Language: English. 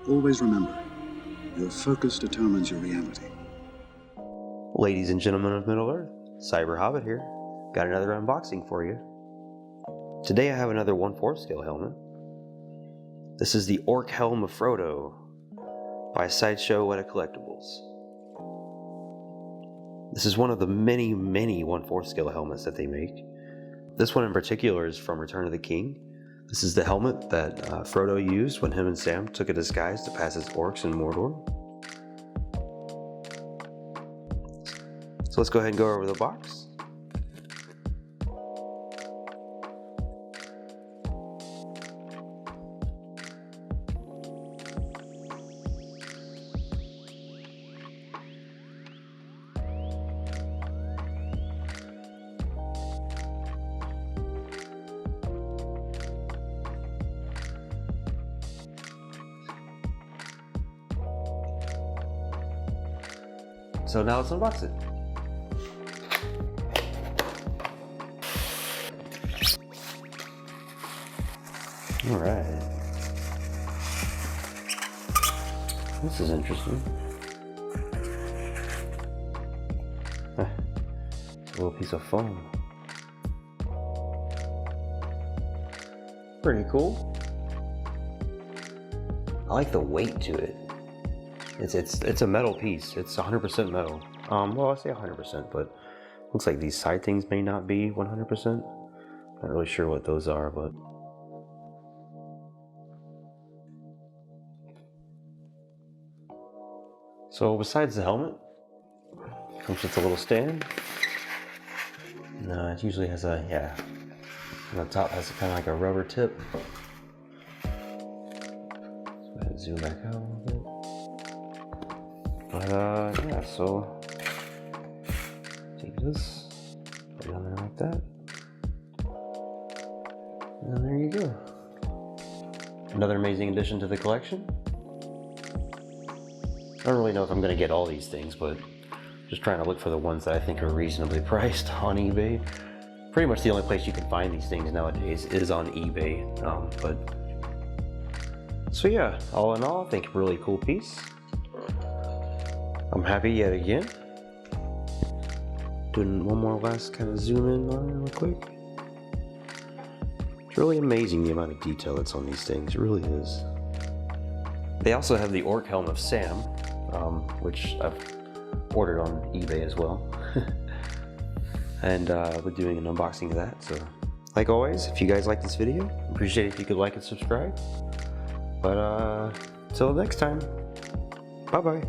Always remember, your focus determines your reality. Ladies and gentlemen of Middle-earth, Cyber Hobbit here. Got another unboxing for you. Today I have another 1/4 scale helmet. This is the Orc Helm of Frodo by Sideshow Weta Collectibles. This is one of the many 1/4 scale helmets that they make. This one in particular is from Return of the King. This is the helmet that Frodo used when him and Sam took a disguise to pass as orcs in Mordor. So let's go ahead and go over the box. So now let's unbox it. Alright. This is interesting. It's a little piece of foam. Pretty cool. I like the weight to it. It's a metal piece. It's 100% metal. Well, I say 100%, but looks like these side things may not be 100%. Not really sure what those are, but so besides the helmet, it comes with a little stand. No, it usually has a on the top has kind of like a rubber tip. So I zoom back out a little bit. But yeah, so take this, put it on there like that, and there you go. Another amazing addition to the collection. I don't really know if I'm going to get all these things, but just trying to look for the ones that I think are reasonably priced on eBay. Pretty much the only place you can find these things nowadays is on eBay. So yeah, all in all, I think a really cool piece. I'm happy yet again. Doing one more last kind of zoom in on it real quick. It's really amazing the amount of detail that's on these things. It really is. They also have the Orc Helm of Sam, which I've ordered on eBay as well. And we're doing an unboxing of that. So, like always, if you guys like this video, appreciate it if you could like and subscribe. But till next time, bye bye.